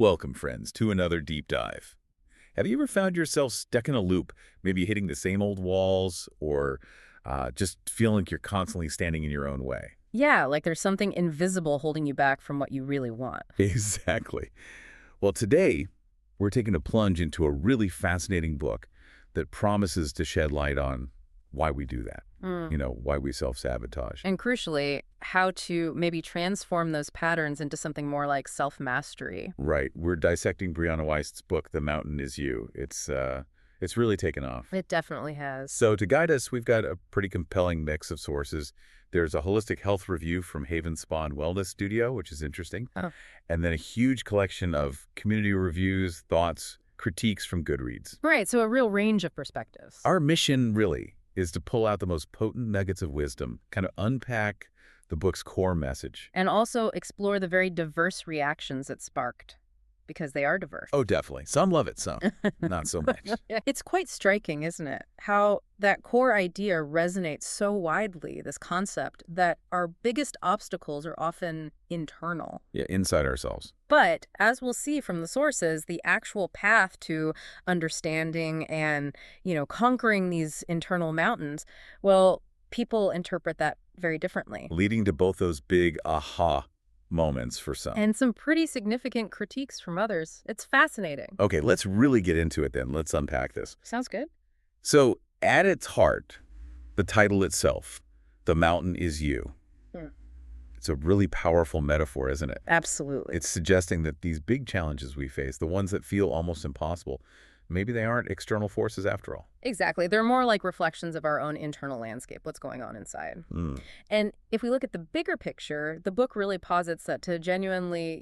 Welcome, friends, to another deep dive. Have you ever found yourself stuck in a loop, maybe hitting the same old walls or just feeling like you're constantly standing in your own way? Yeah, like there's something invisible holding you back from what you really want. Exactly. Well, today, we're taking a plunge into a really fascinating book that promises to shed light on why we do that, Mm. why we self-sabotage. And crucially, how to maybe transform those patterns into something more like self-mastery. Right. We're dissecting Brianna Wiest's book, The Mountain Is You. It's really taken off. It definitely has. So to guide us, we've got a pretty compelling mix of sources. There's a holistic health review from Haven Spa and Wellness Studio, which is interesting, Oh. and then a huge collection of community reviews, thoughts, critiques from Goodreads. Right, so a real range of perspectives. Our mission, really, is to pull out the most potent nuggets of wisdom, kind of unpack the book's core message. And also explore the very diverse reactions it sparked, because they are diverse. Oh, definitely. Some love it, some not so much. It's quite striking, isn't it? How that core idea resonates so widely, this concept that our biggest obstacles are often internal. Yeah, inside ourselves. But as we'll see from the sources, the actual path to understanding and, conquering these internal mountains, well, people interpret that very differently. Leading to both those big aha moments for some. And some pretty significant critiques from others. It's fascinating. Okay, let's really get into it then. Let's unpack this. Sounds good. So, at its heart, the title itself, The Mountain Is You. Hmm. It's a really powerful metaphor, isn't it? Absolutely. It's suggesting that these big challenges we face, the ones that feel almost impossible, maybe they aren't external forces after all. Exactly. They're more like reflections of our own internal landscape, what's going on inside. And if we look at the bigger picture, the book really posits that to genuinely,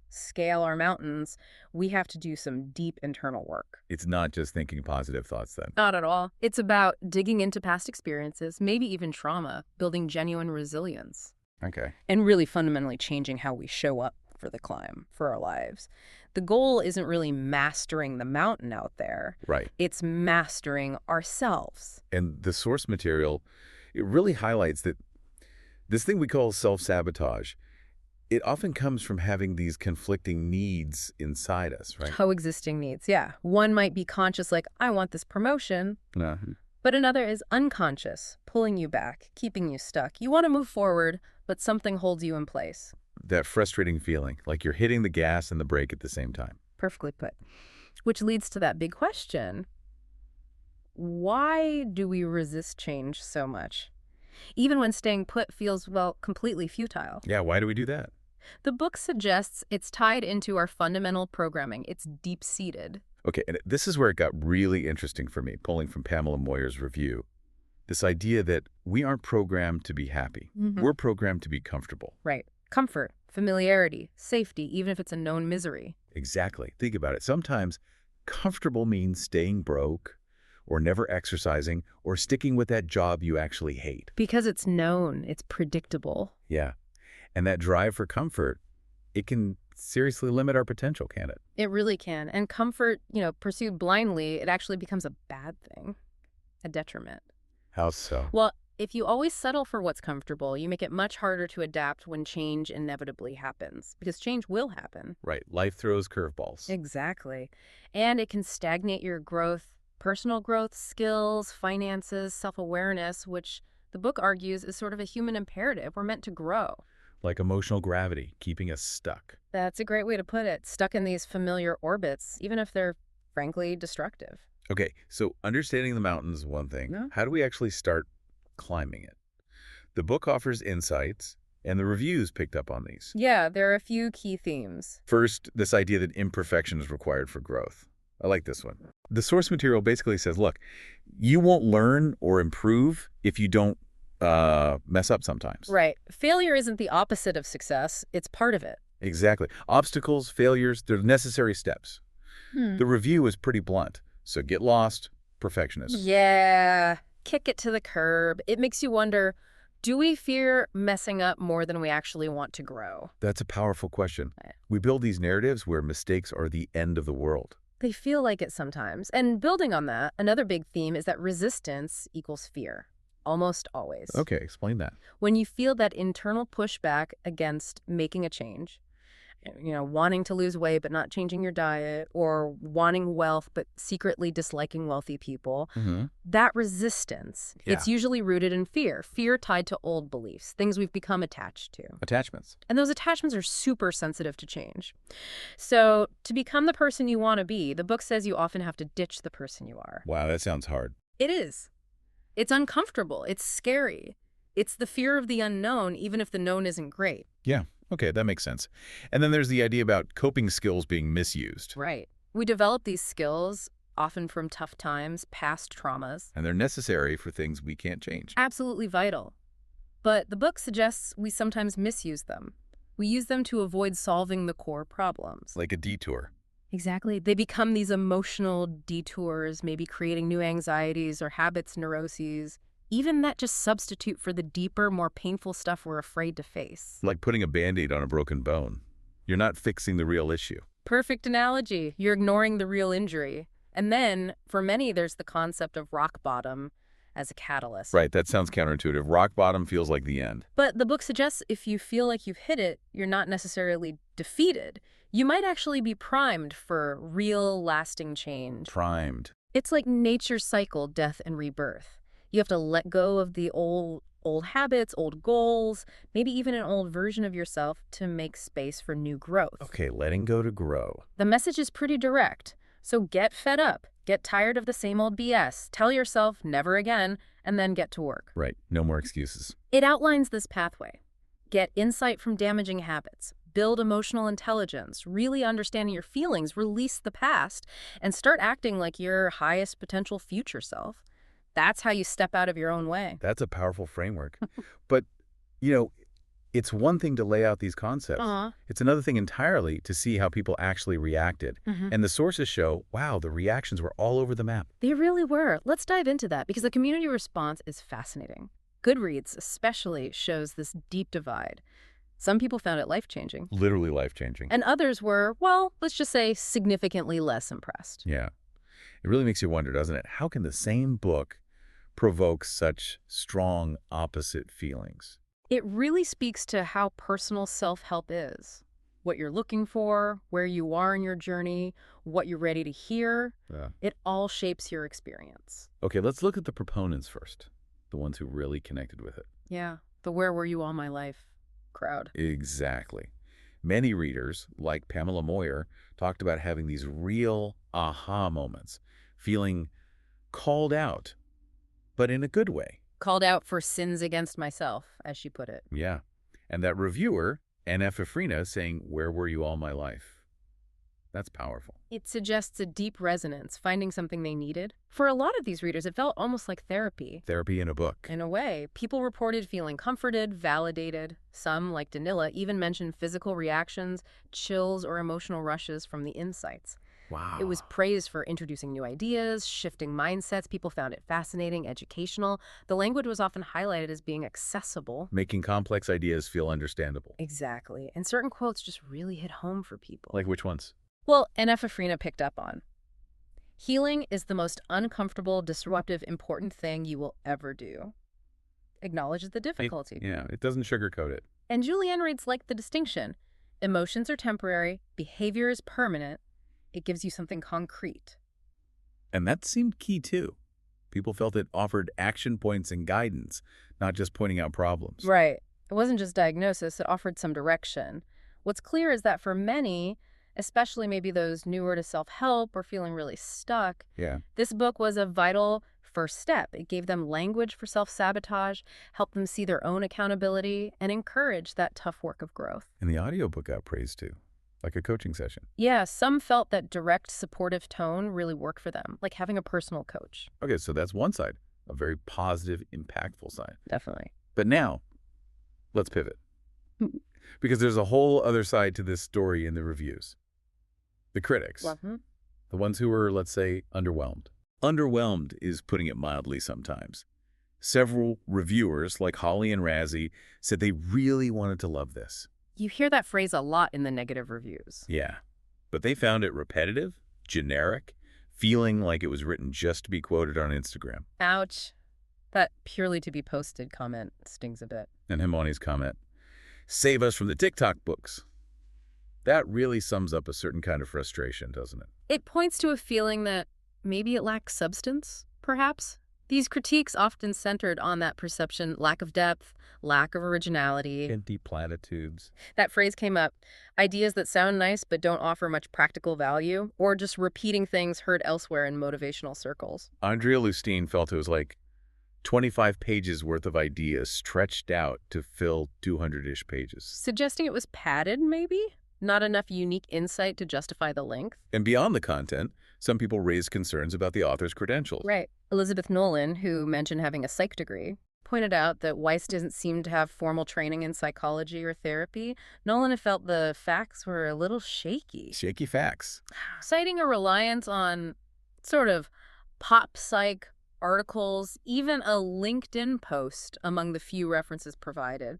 scale our mountains, we have to do some deep internal work. It's not just thinking positive thoughts then. Not at all. It's about digging into past experiences, maybe even trauma, building genuine resilience, Okay. and really fundamentally changing how we show up for the climb, for our lives. The goal isn't really mastering the mountain out there. Right. It's mastering ourselves. And the source material, it really highlights that this thing we call self-sabotage, it often comes from having these conflicting needs inside us, right? Coexisting needs, yeah. One might be conscious, like, I want this promotion, but another is unconscious, pulling you back, keeping you stuck. You want to move forward, but something holds you in place. That frustrating feeling, like you're hitting the gas and the brake at the same time. Perfectly put. Which leads to that big question. Why do we resist change so much? Even when staying put feels, well, completely futile. Yeah, why do we do that? The book suggests it's tied into our fundamental programming. It's deep-seated. Okay, and this is where it got really interesting for me, pulling from Pamela Moyer's review. This idea that we aren't programmed to be happy. We're programmed to be comfortable. Right. Comfort, familiarity, safety, even if it's a known misery. Exactly. Think about it. Sometimes comfortable means staying broke or never exercising or sticking with that job you actually hate. Because it's known, it's predictable. Yeah. And that drive for comfort, it can seriously limit our potential, can't it? It really can. And comfort, pursued blindly, it actually becomes a bad thing, a detriment. How so? Well, if you always settle for what's comfortable, you make it much harder to adapt when change inevitably happens, because change will happen. Right. Life throws curveballs. Exactly. And it can stagnate your growth, personal growth, skills, finances, self-awareness, which the book argues is sort of a human imperative. We're meant to grow. Like emotional gravity, keeping us stuck. That's a great way to put it. Stuck in these familiar orbits, even if they're frankly destructive. Okay, so understanding the mountain is one thing. Yeah. How do we actually start climbing it? The book offers insights, and the reviews picked up on these. Yeah, there are a few key themes. First, this idea that imperfection is required for growth. I like this one. The source material basically says, look, you won't learn or improve if you don't mess up sometimes. Right. Failure isn't the opposite of success. It's part of it. Exactly. Obstacles, failures, they're necessary steps. The review is pretty blunt. So get lost, perfectionist. Yeah. Kick it to the curb. It makes you wonder, do we fear messing up more than we actually want to grow? That's a powerful question. Right. We build these narratives where mistakes are the end of the world. They feel like it sometimes. And building on that, another big theme is that resistance equals fear. Almost always. Okay, explain that. When you feel that internal pushback against making a change, wanting to lose weight but not changing your diet, or wanting wealth but secretly disliking wealthy people, that resistance, it's usually rooted in fear tied to old beliefs, things we've become attached to. Attachments. And those attachments are super sensitive to change. So to become the person you want to be, the book says you often have to ditch the person you are. Wow, that sounds hard. It is. It's uncomfortable. It's scary. It's the fear of the unknown, even if the known isn't great. Yeah. Okay, that makes sense. And then there's the idea about coping skills being misused. Right. We develop these skills, often from tough times, past traumas. And they're necessary for things we can't change. Absolutely vital. But the book suggests we sometimes misuse them. We use them to avoid solving the core problems. Like a detour. Exactly. They become these emotional detours, maybe creating new anxieties or habits, neuroses, even that just substitute for the deeper, more painful stuff we're afraid to face. Like putting a Band-Aid on a broken bone. You're not fixing the real issue. Perfect analogy. You're ignoring the real injury. And then, for many, there's the concept of rock bottom as a catalyst. Right, that sounds counterintuitive. Rock bottom feels like the end. But the book suggests if you feel like you've hit it, you're not necessarily defeated. You might actually be primed for real, lasting change. Primed. It's like nature's cycle, death and rebirth. You have to let go of the old habits, old goals, maybe even an old version of yourself to make space for new growth. Okay, letting go to grow. The message is pretty direct. So get fed up, get tired of the same old BS, tell yourself never again, and then get to work. Right, no more excuses. It outlines this pathway. Get insight from damaging habits, build emotional intelligence, really understanding your feelings, release the past, and start acting like your highest potential future self. That's how you step out of your own way. That's a powerful framework. But, it's one thing to lay out these concepts. It's another thing entirely to see how people actually reacted. And the sources show, wow, the reactions were all over the map. They really were. Let's dive into that because the community response is fascinating. Goodreads especially shows this deep divide. Some people found it life-changing. Literally life-changing. And others were, well, let's just say significantly less impressed. Yeah. It really makes you wonder, doesn't it? How can the same book provoke such strong opposite feelings? It really speaks to how personal self-help is. What you're looking for, where you are in your journey, what you're ready to hear. Yeah. It all shapes your experience. Okay, let's look at the proponents first, the ones who really connected with it. Yeah, the where were you all my life crowd. Exactly. Many readers, like Pamela Moyer, talked about having these real aha moments, feeling called out, but in a good way. Called out for sins against myself, as she put it. Yeah. And that reviewer, N.F. Afrina, saying, "Where were you all my life?" That's powerful. It suggests a deep resonance, finding something they needed. For a lot of these readers, it felt almost like therapy. Therapy in a book. In a way, people reported feeling comforted, validated. Some, like Danila, even mentioned physical reactions, chills, or emotional rushes from the insights. Wow. It was praised for introducing new ideas, shifting mindsets. People found it fascinating, educational. The language was often highlighted as being accessible. Making complex ideas feel understandable. Exactly. And certain quotes just really hit home for people. Like which ones? Well, N.F. Afrina picked up on. Healing is the most uncomfortable, disruptive, important thing you will ever do. Acknowledges the difficulty. It doesn't sugarcoat it. And Julianne reads like the distinction. Emotions are temporary, behavior is permanent. It gives you something concrete. And that seemed key, too. People felt it offered action points and guidance, not just pointing out problems. Right. It wasn't just diagnosis. It offered some direction. What's clear is that for many, especially maybe those newer to self-help or feeling really stuck, this book was a vital first step. It gave them language for self-sabotage, helped them see their own accountability, and encouraged that tough work of growth. And the audiobook got praised, too. Like a coaching session. Yeah, some felt that direct, supportive tone really worked for them, like having a personal coach. Okay, so that's one side, a very positive, impactful side. Definitely. But now, let's pivot. Because there's a whole other side to this story in the reviews. The critics. The ones who were, let's say, underwhelmed. Underwhelmed is putting it mildly sometimes. Several reviewers, like Holly and Razzie, said they really wanted to love this. You hear that phrase a lot in the negative reviews. Yeah, but they found it repetitive, generic, feeling like it was written just to be quoted on Instagram. Ouch. That purely to be posted comment stings a bit. And Himani's comment, "Save us from the TikTok books." That really sums up a certain kind of frustration, doesn't it? It points to a feeling that maybe it lacks substance, perhaps. These critiques often centered on that perception, lack of depth, lack of originality. Empty platitudes. That phrase came up, ideas that sound nice but don't offer much practical value, or just repeating things heard elsewhere in motivational circles. Andrea Lustine felt it was like 25 pages worth of ideas stretched out to fill 200-ish pages. Suggesting it was padded, maybe? Not enough unique insight to justify the length? And beyond the content, some people raised concerns about the author's credentials. Right. Elizabeth Nolan, who mentioned having a psych degree, pointed out that Wiest doesn't seem to have formal training in psychology or therapy. Nolan felt the facts were a little shaky. Shaky facts. Citing a reliance on sort of pop psych articles, even a LinkedIn post among the few references provided,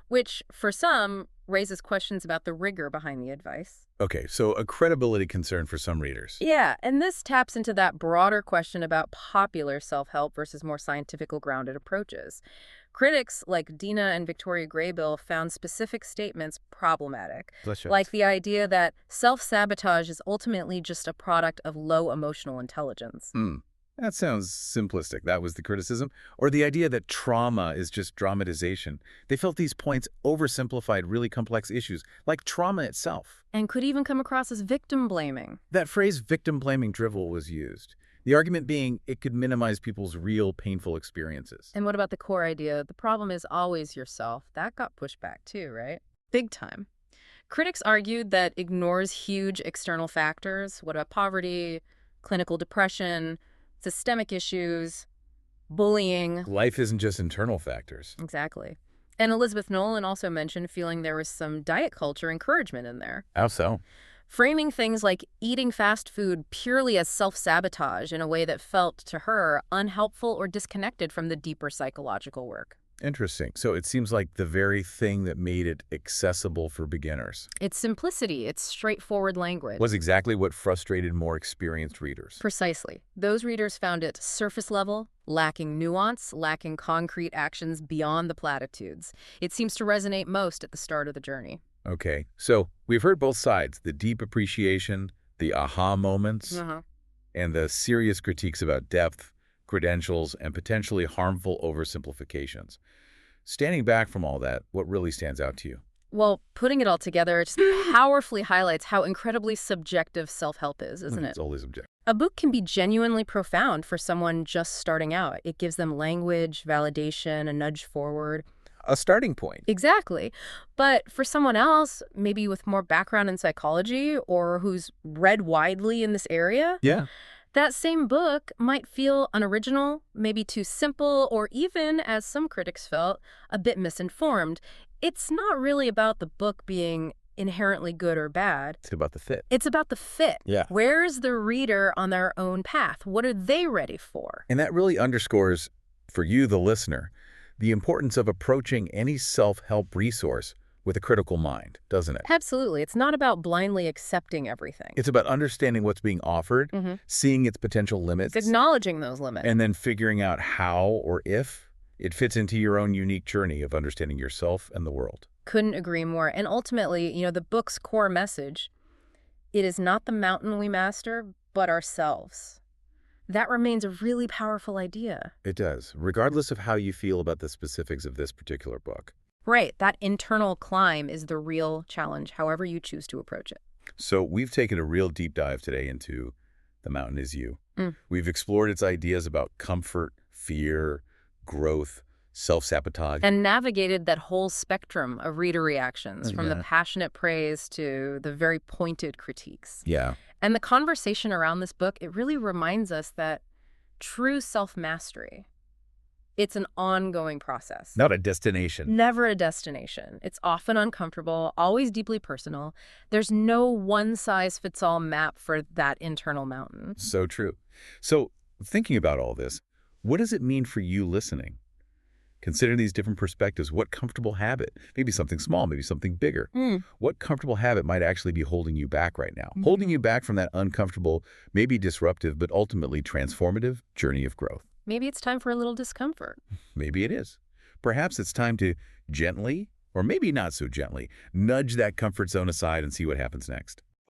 which, for some, raises questions about the rigor behind the advice. Okay, so a credibility concern for some readers. Yeah, and this taps into that broader question about popular self-help versus more scientifically grounded approaches. Critics like Dina and Victoria Graybill found specific statements problematic, like the idea that self-sabotage is ultimately just a product of low emotional intelligence. That sounds simplistic. That was the criticism. Or the idea that trauma is just dramatization. They felt these points oversimplified really complex issues, like trauma itself. And could even come across as victim-blaming. That phrase victim-blaming drivel was used. The argument being it could minimize people's real painful experiences. And what about the core idea? The problem is always yourself. That got pushed back too, right? Big time. Critics argued that ignores huge external factors. What about poverty, clinical depression, systemic issues, bullying? Life isn't just internal factors. Exactly. And Elizabeth Nolan also mentioned feeling there was some diet culture encouragement in there. How so? Framing things like eating fast food purely as self-sabotage in a way that felt, to her, unhelpful or disconnected from the deeper psychological work. Interesting. So it seems like the very thing that made it accessible for beginners. Its simplicity, its straightforward language. Was exactly what frustrated more experienced readers. Precisely. Those readers found it surface level, lacking nuance, lacking concrete actions beyond the platitudes. It seems to resonate most at the start of the journey. Okay, so we've heard both sides, the deep appreciation, the aha moments, and the serious critiques about depth, credentials, and potentially harmful oversimplifications. Standing back from all that, what really stands out to you? Well, putting it all together, it just powerfully highlights how incredibly subjective self-help is, isn't it? It's always subjective. A book can be genuinely profound for someone just starting out. It gives them language, validation, a nudge forward. A starting point. Exactly. But for someone else, maybe with more background in psychology or who's read widely in this area, that same book might feel unoriginal, maybe too simple, or even, as some critics felt, a bit misinformed. It's not really about the book being inherently good or bad. It's about the fit. It's about the fit. Yeah. Where's the reader on their own path? What are they ready for? And that really underscores, for you, the listener, the importance of approaching any self-help resource with a critical mind, doesn't it? Absolutely. It's not about blindly accepting everything. It's about understanding what's being offered, seeing its potential limits. It's acknowledging those limits. And then figuring out how or if it fits into your own unique journey of understanding yourself and the world. Couldn't agree more. And ultimately, the book's core message, it is not the mountain we master, but ourselves. That remains a really powerful idea. It does, regardless of how you feel about the specifics of this particular book. Right. That internal climb is the real challenge, however you choose to approach it. So we've taken a real deep dive today into The Mountain Is You. We've explored its ideas about comfort, fear, growth, self-sabotage. And navigated that whole spectrum of reader reactions, from the passionate praise to the very pointed critiques. Yeah. And the conversation around this book, it really reminds us that true self-mastery, it's an ongoing process. Not a destination. Never a destination. It's often uncomfortable, always deeply personal. There's no one-size-fits-all map for that internal mountain. So true. So thinking about all this, what does it mean for you listening? Consider these different perspectives. What comfortable habit, maybe something small, maybe something bigger, what comfortable habit might actually be holding you back right now? Holding you back from that uncomfortable, maybe disruptive, but ultimately transformative journey of growth. Maybe it's time for a little discomfort. Maybe it is. Perhaps it's time to gently or maybe not so gently, nudge that comfort zone aside and see what happens next.